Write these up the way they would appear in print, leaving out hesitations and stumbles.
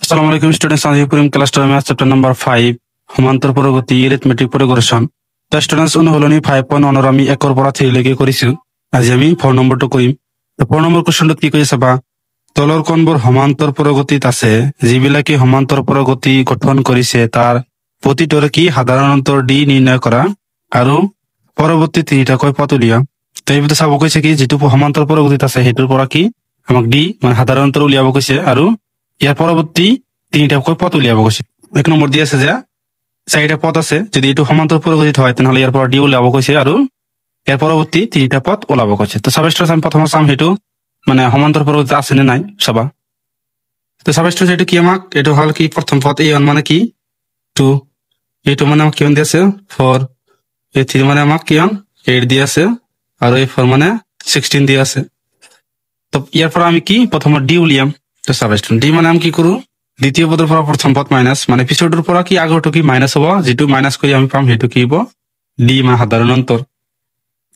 আসসালামু আলাইকুম স্টুডেন্টস, আমি পুরিম ক্লাস 12 ম্যাথ চ্যাপ্টার নাম্বার 5 সমান্তর প্রগতি এরিথমেটিক প্রোগ্রেশন। তো স্টুডেন্টস অনুশীলনী 5.1 আমি একর পৰা 3 লৈকে কৰিছো। আজি আমি 4 নম্বৰটো কৰিম। তো 4 নম্বৰ কোৱেশ্চনটো কি কৈছে চাবা। তলৰ কোণবোৰ সমান্তৰ প্ৰগতিত আছে, যিবিলাকে সমান্তৰ প্ৰগতি গঠন কৰিছে তাৰ প্ৰতিটোৰ কি সাধাৰণ অন্তৰ ডি নিৰ্ণয় কৰা আৰু পৰৱৰ্তী তিনিটাকৈ পথ উলিওৱা। তো এই চাব কৈছে কি যিটো সমান্তৰ প্ৰগতিত আছে সেইটোৰ পৰা কি আমাক ডি মানে সাধাৰণ অন্তৰ উলিয়াব কৈছে আৰু ইয়াৰ পৰৱৰ্তী তিনিটাকৈ পথ উলিয়াব কৈছে। 1 নম্বৰ দি আছে যে চাৰিটা পথ আছে, যদি এইটো সমান্তৰ প্ৰগতিত হয় তেনেহলে ইয়াৰ পৰা ডি উলিয়াব কৈছে আৰু ইয়াৰ পৰৱৰ্তী তিনিটা পথ ওলাব কৈছে। তো সাবস্ট্ৰেস আমি প্ৰথমে চাম সেইটো মানে সমান্তর প্রগতি আছে নে নাই চাবা। তো সাবস্ট্রেস এইটো কি আমাক এইটো হল কি প্রথম পথ a1 মানে কি 2, এইটো মানে আমাক কিমান দি আছে 4, a3 মানে আমাক কিমান 8 দি আছে আৰু a4 মানে 16 দি আছে। তো ইয়াৰ পৰা আমি কি প্ৰথমে ডি উলিয়াম। তো সাবস্ট্ৰেস ডি মানে আমি কি কৰো দ্বিতীয় পদৰ পৰা প্ৰথম পদ মাইনাস মানে পিছৰটোৰ পৰা কি আগৰটো কি মাইনাস হ'ব, যেটো মাইনাস কৰি আমি পাম সেইটো কি হ'ব ডি মানে সাধাৰণ অন্তৰ।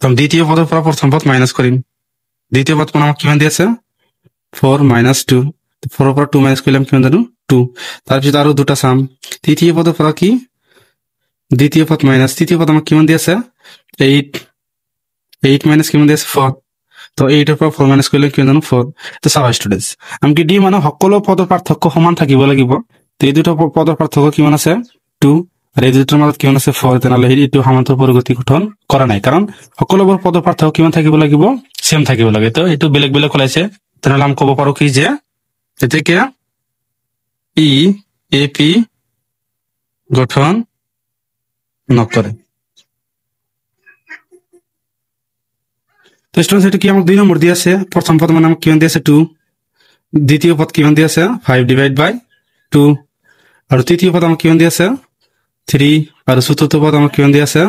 তো দ্বিতীয় পদৰ পৰা প্ৰথম পদ মাইনাস কৰিম। দ্বিতীয় পদ মানে আমাক কিমান দি আছে 4 minus 2, 4 পৰা 2 মাইনাস কৰিলে কিমান জানো 2। তাৰপিছত আৰু দুটা চাম। তৃতীয় পদৰ পৰা কি দ্বিতীয় পদ মাইনাস তৃতীয় পদ আমাক কিমান দি আছে 8 মাইনাস কিমান দি আছে 4। তো 8 এর পৰা 4 মাইনাস কৰিলে কিমান জানো 4। তো চাবা স্টুডেন্টস আমি কি ডি মানে সকলো পদৰ পাৰ্থক্য সমান থাকিব লাগিব। তো এই দুটা পদৰ পাৰ্থক্য কিমান আছে 2 আৰু এই দুটাৰ মাজত কিমান আছে 4। তেনেহলে এইটো সমান্তৰ প্ৰগতি গঠন কৰা নাই, কাৰণ সকলোবোৰ পদৰ পাৰ্থক্য কিমান থাকিব লাগিব সেম থাকিব লাগে। তো এইটো বেলেগ বেলেগ ওলাইছে। তেনেহলে আমি ক'ব পাৰো কি যে এটাকে ই এপি গঠন নকৰে। তো স্টুডেন্টস এটা কি আমাক 2 নম্বৰ দি আছে। প্ৰথম পদ মানে আমাক কিমান দি আছে 2, দ্বিতীয় পদ কিমান দি আছে 5 ডিভাইড বাই 2 আৰু তৃতীয় পদ আমাক কিমান দি আছে 3 আৰু চতুৰ্থ পদ আমাক কিমান দি আছে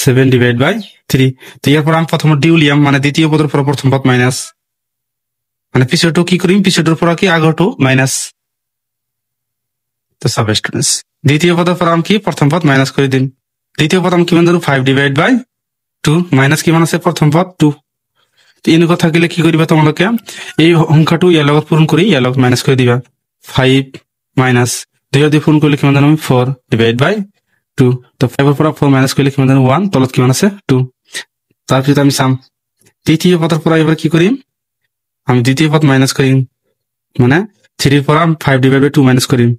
7 ডিভাইড বাই 3। তো ইয়াৰ পৰা আমি প্ৰথমত ডি উলিয়াম মানে দ্বিতীয় পদৰ পৰা প্ৰথম পদ মাইনাস মানে পিছৰটো কি কৰিম পিছৰটোৰ পৰা কি আগৰটো মাইনাস। তো সাব স্টুডেন্টস দ্বিতীয় পদৰ পৰা আমি কি প্ৰথম পদ মাইনাস কৰি দিম। দ্বিতীয় পদ আমি কিমান জানো 5 ডিভাইড বাই 2 মাইনাস কিমান আছে প্ৰথম পদ 2। তো এনেকুৱা থাকিলে কি কৰিবা তোমালোকে এই সংখ্যাটো ইয়াৰ লগত পূৰণ কৰি ইয়াৰ লগত মাইনাস কৰি দিবা। 5 মাইনাস 2 দি পূৰণ কৰিলে কিমান জানো 4 ডিভাইড বাই 2। তো 5 এৰ পৰা 4 মাইনাস কৰিলে কিমান জানো 1, তলত কিমান আছে 2। তাৰপিছত আমি চাম তৃতীয় পদৰ পৰা এবাৰ কি কৰিম আমি দ্বিতীয় পদ মাইনাস কৰিম মানে 3 এৰ পৰা 5 ডিভাইড বাই 2 মাইনাস কৰিম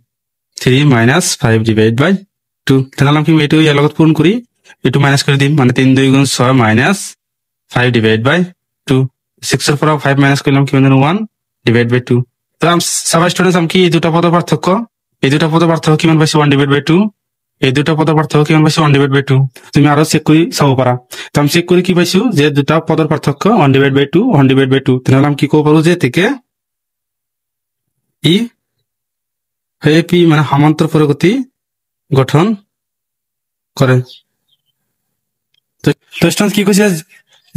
3 মাইনাস 5 ডিভাইড বাই 2। তেনেহলে আমি এইটো ইয়াৰ লগত পূৰণ কৰি এইটো মাইনাস কৰি দিম মানে 3 2 গুণ 6 মাইনাস 5 ডিভাইড বাই 2। 6 এর পৰা 5 মাইনাস কৰিলাম কিমান জানো 1 ডিভাইড বাই 2। তো আমি সবাই স্টুডেন্টস আমি কি এই দুটা পদৰ পাৰ্থক্য কিমান পাইছো 1 ডিভাইড বাই 2। এই দুটা পদৰ পাৰ্থক্য কিমান পাইছো 1 ডিভাইড বাই 2। তুমি আৰু চেক কৰি চাব পাৰা। তো আমি চেক কৰি কি পাইছো যে দুটা পদৰ পাৰ্থক্য 1 ডিভাইড বাই 2 1 ডিভাইড বাই 2। তেনেহলে আমি কি ক'ব পাৰো যে থেকে ই এপি মানে সমান্তর প্রগতি গঠন করে। তো স্টুডেন্টস কি কৈছে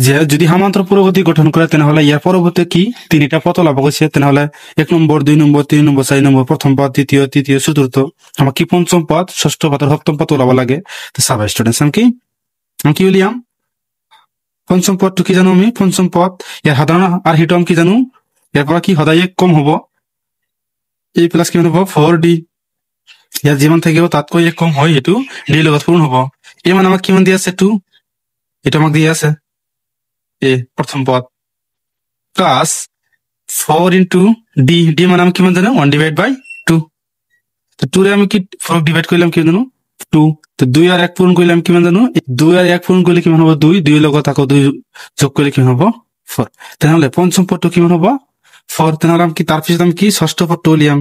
যে যদি সমান্তর প্রগতি গঠন করে তেনেহলে ইয়াৰ পৰৱৰ্তী কি তিনিটা পথ ওলাব কৈছে। তেনেহলে 1 নম্বৰ 2 নম্বৰ 3 নম্বৰ 4 নম্বৰ প্ৰথম পথ দ্বিতীয় তৃতীয় চতুৰ্থ আমাক কি পঞ্চম পথ ষষ্ঠ পথ আৰু সপ্তম পথ ওলাব লাগে। তো চাবা স্টুডেন্টস আমি কি উলিয়াম পঞ্চম পথটো কি জানো আমি পঞ্চম পথ ইয়াৰ সাধাৰণ আৰু সেইটো আমি কি জানো ইয়াৰ পৰা কি সদায় কম হ'ব a প্লাস কিমান হ'ব 4d। ইয়াত যিমান থাকিব তাতকৈ এক কম হয় সেইটো d লগত পূৰণ হ'ব। এই মানে আমাক কিমান দি আছে 2, এটা আমাক দি আছে a প্ৰথম পদ প্লাস 4 ইনটু d মানে আমি কিমান জানো 1 ডিভাইড বাই 2। তো 2 রে আমি কি 4 ডিভাইড করলাম কি জানো 2। তো 2 আর 1 পূরণ করলাম কিমান জানো 2 আর 1 পূরণ করলে কিমান হ'ব 2 2 লগত আকৌ 2 যোগ করলে কিমান হ'ব 4। তেনেহলে পঞ্চম পদটো কিমান হ'ব 4। তেনেহলে আমি কি তার পিছত আমি কি ষষ্ঠ পদটো উলিয়াম।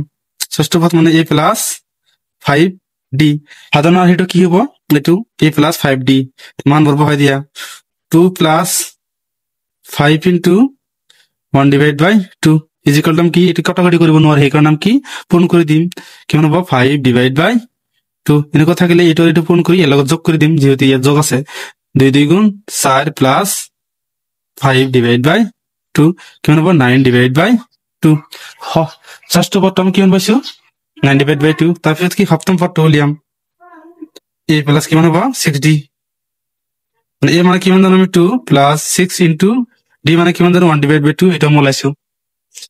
ষষ্ঠ পদ মানে a প্লাস 5d সাধারণ আর সেইটো কি হ'ব এইটো a প্লাস 5d মান বহাই দিয়া 2 প্লাস 5 ইনটু 1 ডিভাইড বাই 2 ইজিক্যাল টু কি এটা কাটাকাটি কৰিব নোৱাৰে সেইকাৰণে আমি কি পূৰণ কৰি দিম কিমান হ'ব 5 ডিভাইড বাই 2। এনেকুৱা থাকিলে এইটো পূৰণ কৰি ইয়াৰ লগত যোগ কৰি দিম যেহেতু ইয়াত যোগ আছে 2 2 গুণ 4 প্লাস 5 ডিভাইড বাই 2 কিমান হ'ব 9 ডিভাইড বাই 2। ষষ্ঠ পদটো আমি কিমান পাইছো 9 ডিভাইড বাই 2। তাৰপিছত কি সপ্তম পদটো উলিয়াম a প্লাস কিমান হ'ব 6d মানে a মানে কিমান জানো আমি 2 প্লাস 6 ইনটু d মানে কিমান জানো 1 ডিভাইড বাই 2 এটা মই ওলাইছো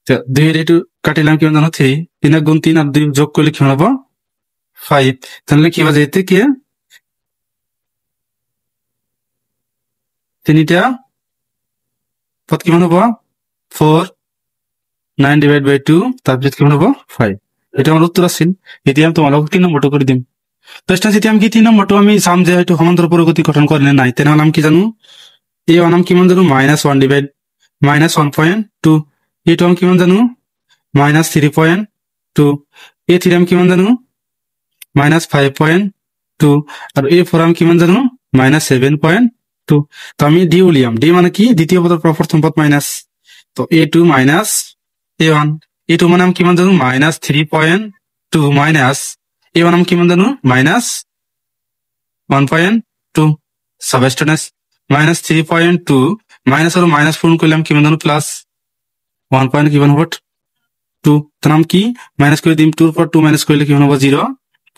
2 এর একটু কাটিলাম কিমান জানো 3 3 গুণ 3 আর 2 যোগ করলে কিমান হবে 5 তাহলে কি হবে এতে কি 3টা পদ কিমান হবে 4 9 ডিভাইড বাই 2 তারপর কিমান হবে 5 এটা আমার উত্তর আছে এটি আমি তোমার 3 নম্বরটা করে দিম তো এটা যদি আমি কি 3 নম্বরটা আমি সাম যে একটু সমান্তর প্রগতি গঠন করে নাই তাহলে আমি কি জানো এই নাম কিমান জানো -1 ডিভাইড -1.2 এইটো আমি কিমান জানো -3.2 এই 3 আমি কিমান জানো -5.2 আর এই 4 আমি কিমান জানো -7.2 তো আমি ডি উলিয়াম ডি মানে কি দ্বিতীয় পদের পর প্রথম পদ মাইনাস তো a2 মাইনাস a1 a2 মানে আমি কিমান জানো -3.2 মাইনাস a1 আমি কিমান জানো -1.2 সাবস্টেন্স -3.2 মাইনাস আর মাইনাস পূরণ করলাম কিমান জানো প্লাস 1 পয়েন্ট কিমান হবে 2 তার নাম কি মাইনাস করে দিম 2 এর পর 2 মাইনাস করলে কিমান হবে 0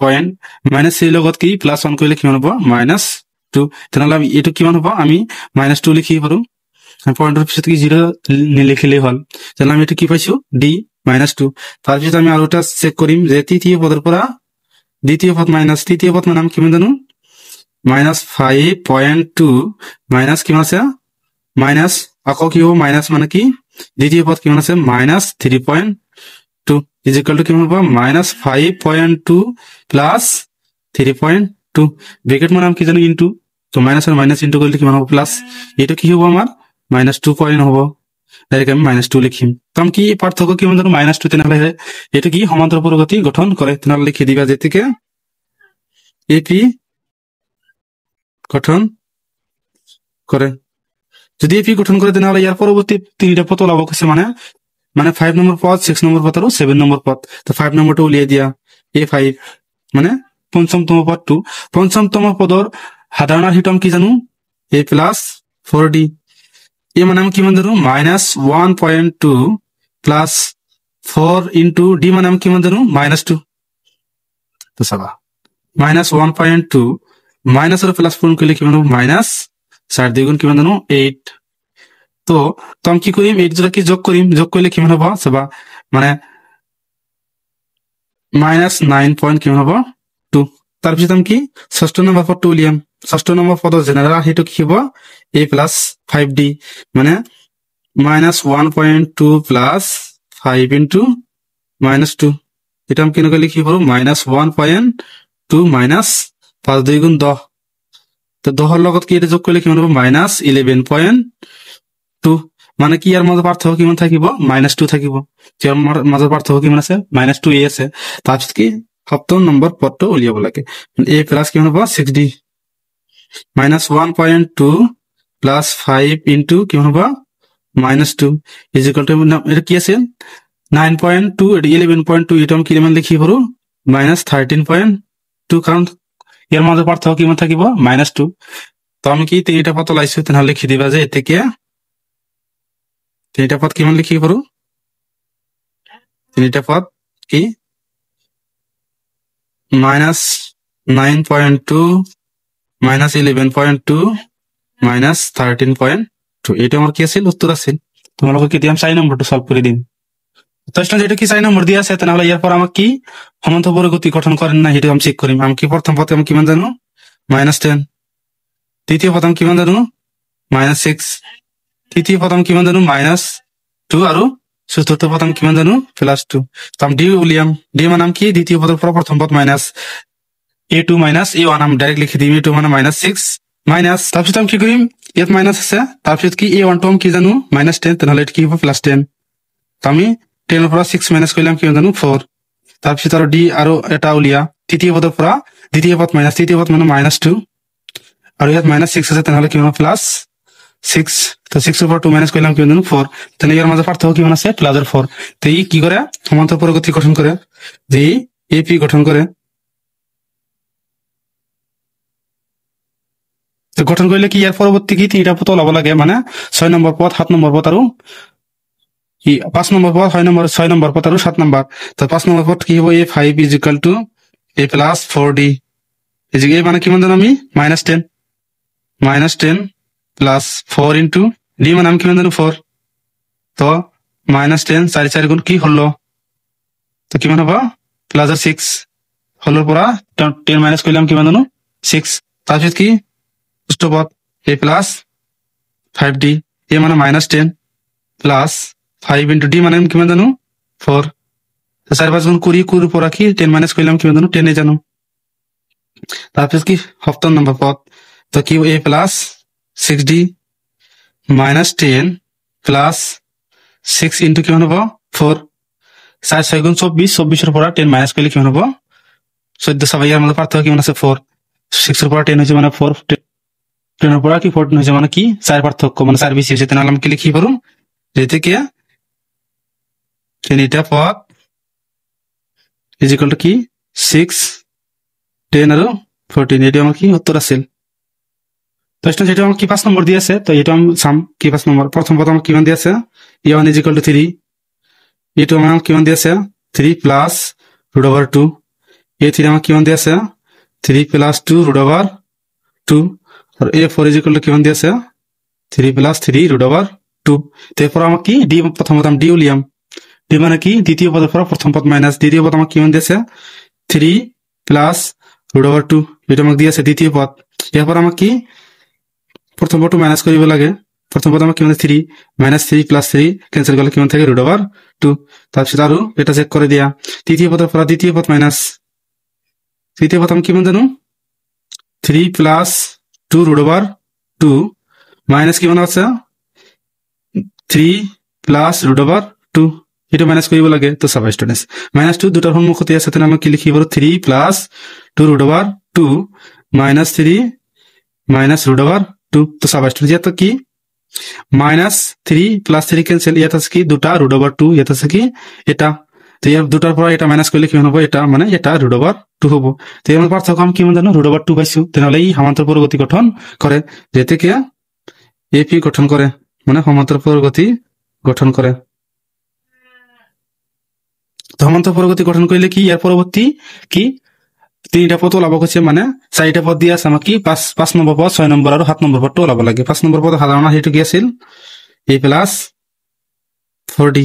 পয়েন্ট মাইনাস 3 লগত কি প্লাস 1 করলে কিমান হবে -2 তাহলে আমি এটা কিমান হবে আমি -2 লিখি পারো আমি পয়েন্টের পিছনে কি 0 লিখলেই হল তাহলে আমি এটা কি পাইছো ডি -2 তারপর আমি আর ওটা চেক করিম যে তৃতীয় পদের পর দ্বিতীয় পদ মাইনাস তৃতীয় পদ মানে আমি কিমান জানো -5.2 মাইনাস কিমান আছে মাইনাস আকৌ কি হবো মাইনাস মানে কি দ্বিতীয় পদ কিমান আছে -3.2 ইজ ইকুয়াল টু কিমান হবো -5.2 প্লাস 3.2 ব্র্যাকেট মানে আমি কি জানি ইনটু তো মাইনাস আর মাইনাস ইনটু করলে কিমান হবো প্লাস এটা কি হবো আমার -2 পয়েন্ট হবো ডাইরেক্ট আমি -2 লিখিম তো আমি কি পার্থক্য কিমান জানো -2 তেনাহলে এটা কি সমান্তর প্রগতি গঠন করে তেনাহলে লিখে দিবা যে থেকে এপি গঠন করে যদি এপি গঠন করে তাহলে ইয়ার পরবর্তী 3টা পদ লাভ করছে মানে 5 নম্বর পদ 6 নম্বর পদ আর 7 নম্বর পদ তো 5 নম্বরটা উলিয়ে দিয়া a5 মানে পঞ্চমতম পদ 2 পঞ্চমতম পদর সাধারণ হিটম কি জানো a প্লাস 4d এ মানে আমি কিমান জানো -1.2 প্লাস 4 ইনটু d মানে আমি কিমান জানো -2 তো সাবা -1.2 মাইনাস আর প্লাস পূরণ করলে কিমান হবে -4 দ্বিগুণ কিমান জানো 8 তো আমি কি করিম 8 জোড়া কি যোগ করিম যোগ করলে কিমান হবে সবা মানে -9 পয়েন্ট কিমান হবে 2 তারপর আমি কি ষষ্ঠ নম্বর পদটা উলিয়াম ষষ্ঠ নম্বর পদ জেনারেল হেতু কি হবে a প্লাস 5d মানে -1.2 প্লাস 5 ইনটু -2 এটা আমি কেন লিখি পারো -1.2 মাইনাস 5 2 গুণ 10 তো 10 এর লগত কি এটা যোগ করলে কিমান হবে -11.2 মানে কি এর মধ্যে পার্থক্য কিমান থাকিব -2 থাকিব এর মধ্যে পার্থক্য কিমান আছে -2 এ আছে তারপর কি সপ্তম নম্বর পদটো উলিয়াব লাগে a প্লাস কিমান হবে 6d -1.2 প্লাস 5 ইনটু কিমান হবে -2 ইজ ইকুয়াল টু এটা কি আছে 9.2 এটা 11.2 এটা আমি কি মান লিখি পারো -13.2 কারণ এর মধ্যে পার্থক্য কিমান থাকিব -2 তো আমি কি 3টা পদ লাইছো তাহলে লিখি দিবা যে এতে কি 3টা পদ কিমান লিখি পারো 3টা পদ কি -9.2 -11.2 -13.2 এটা আমার কি আছে উত্তর আছে তোমালোকে কি দিলাম 4 নম্বরটা সলভ করে দিন তো যেটা কি 4 নম্বর দিয়ে আছে তাহলে এরপর আমাকে কি সমান্তর প্রগতি গঠন করেন না এটা আমি চেক করি আমি কি প্রথম পদে আমি কিমান জানো -10 দ্বিতীয় পদ আমি কিমান জানো -6 তৃতীয় পদ আমি কিমান জানো -2 আর চতুর্থ পদ আমি কিমান জানো +2 তো আমি ডি উলিয়াম ডি মানে কি দ্বিতীয় পদের পর প্রথম পদ মাইনাস a2 মাইনাস a1 আমি ডাইরেক্ট লিখে দিই a2 মানে -6 মাইনাস তারপর আমি কি করিম এত মাইনাস আছে তারপর কি a1 টো আমি কি জানো -10 তাহলে এটা কি হবে +10 তো আমি 10 এর পর 6 মাইনাস করলাম কি জানো 4 তারপর আর ডি আর এটা উলিয়া তৃতীয় পদের পর দ্বিতীয় পদ মাইনাস তৃতীয় পদ মানে -2 আর ইয়াত -6 আছে তাহলে কি হবে +6 তো 6 এর পর 2 মাইনাস করলাম কি জানো 4 তাহলে এর মাঝে পার্থক্য কিমান আছে +4 তো এই কি করে সমান্তর প্রগতি গঠন করে যে এপি গঠন করে তো গঠন করলে কি এর পরবর্তী কি 3টা পদ লাভ লাগে মানে 6 নম্বর পদ 7 নম্বর পদ আর 5 নম্বর পদ 6 নম্বর পদ আর 7 নম্বর তো 5 নম্বর পদ কি হবে a5 is equal two a plus 4d এই যে মানে কিমান জানো আমি -10 প্লাস 4 ইনটু d মানে আমি কিমান জানো 4 তো -10 4 4 গুণ কি হলো তো কিমান হ'ব প্লাস 6 হলোর পৰা 10 মাইনাস কৰিলাম কিমান জানো 6 তাৰপিছত কি পৃষ্ঠপদ a প্লাস 5d a মানে -10 প্লাস 5 into d মানে কিমান জানো 4 তো 4 5 গুণ কৰি পৰা কি 10 মাইনাস কৰিলাম কিমান জানো 10 এ জানো তাৰপিছত কি সপ্তম নম্বৰ পদ তো কি a plus 6d -10 plus 6 into কিমান হ'ব 4 4 6 গুণ 24 24 এর পৰা 10 মাইনাস কৰিলে কিমান হ'ব 14 সবাই এৰ মধ্যে পাৰ্থক্য কিমান আছে 4 6 এৰ পৰা 10 হইছে মানে 4 10 এৰ পৰা কি 14 হইছে মানে কি 4 পার্থক্য মানে 4 বেশি হইছে তাহলে আমি কি লিখি পারুম যেতে কি তিনটা পদ ইজ ইকুয়াল টু কি 6 10 আর 14 এটা আমার কি উত্তর আছিল তো যেটা আমার কি 5 নম্বর দিয়ে আছে তো এটা আমি সাম কি 5 নম্বর প্রথম পদ আমার কিমান দিয়ে আছে a1 ইজ ইকুয়াল টু 3 এটা আমার কিমান দিয়ে আছে 3 প্লাস root over 2 a3 আমার কিমান দিয়ে আছে 3 প্লাস 2 root over 2 আর a4 ইজ ইকুয়াল টু কিমান দিয়ে আছে 3 প্লাস 3 root over 2 তারপর আমার কি d প্রথম পদ d লিয়াম d মানে কি দ্বিতীয় পদের পর প্রথম পদ মাইনাস দ্বিতীয় পদ আমার কিমান দিয়েছে 3 প্লাস root over 2 এটা আমাকে দিয়েছে দ্বিতীয় পদ এরপর আমার কি প্রথম পদ মাইনাস করিব লাগে প্রথম পদ আমার কিমান 3 -3 প্লাস 3 ক্যান্সেল করলে কিমান থাকে root over 2 তারপর আরো এটা চেক করে দিয়া তৃতীয় পদের পর দ্বিতীয় পদ মাইনাস তৃতীয় পদ আমি কিমান জানো 3 প্লাস 2 root over 2 মাইনাস কিমান আছে 3 প্লাস root over 2 এটা মাইনাস করিব লাগে তো সব স্টুডেন্টস -2 দুটার সম্মুখতে আছে তাহলে আমরা কি লিখি বড় 3 plus 2 root over 2 -3 minus root over 2 তো সব স্টুডেন্টস এটা কি -3 প্লাস 3 ক্যান্সেল এটা আছে কি দুটা root over 2 এটা আছে কি এটা তো এই দুটার পর এটা মাইনাস করলে কি হবে এটা মানে এটা root over 2 হবে তো এর পার্থক্য আমি কি জানো root over 2 পাইছো তাহলে এই সমান্তর পরবর্তী গঠন করে যেতে কি এপি গঠন করে মানে সমান্তর পরবর্তী গঠন করে সমান্তর পরবর্তী গঠন করলে কি এর পরবর্তী কি তিনটা পদ ওলাব হচ্ছে মানে 4টা পদ দিয়ে আছে আমার কি 5 নম্বর পদ 6 নম্বর আর 7 নম্বর পদ ওলাব লাগে 5 নম্বর পদ সাধারণ হেতু কি আছিল a প্লাস 4d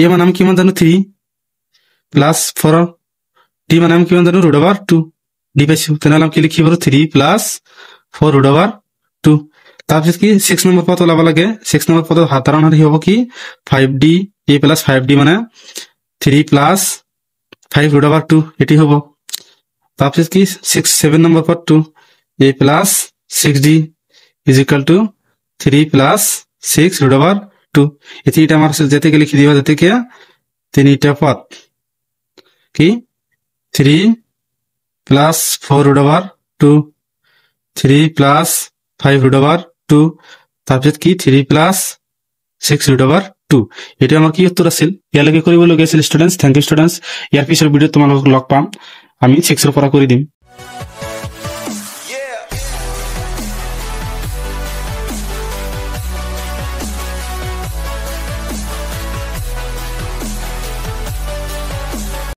এ মানে আমি কিমান জানো 3 প্লাস 4 d মানে আমি কিমান জানো root over 2 d পাইছো তাহলে আমি কি লিখি পারো 3 প্লাস 4 root over 2 তারপর কি 6 নম্বর পদ ওলাব লাগে 6 নম্বর পদ সাধারণ হারে হবে কি 5d a প্লাস 5d মানে 3 প্লাস 5 root over 2 এটি হবো তারপর কি 7 নম্বর পদ 2 a plus 6d is equal two 3 plus 6 root over 2 এটা আমার যেতে গেলে লিখে দিবা যেতে কি তিনটা পদ কি 3 plus 4 root over 2 3 plus 5 root over 2 তারপর কি 3 প্লাস 6 root over 2 এটা আমার কি উত্তর আছিল ইয়ার লাগে কৰিব লগা আছিল স্টুডেন্টস থ্যাংক ইউ স্টুডেন্টস ইয়াৰ পিছৰ ভিডিও তোমালোকক লগ পাম আমি 6 এৰ পড়া কৰে দিম।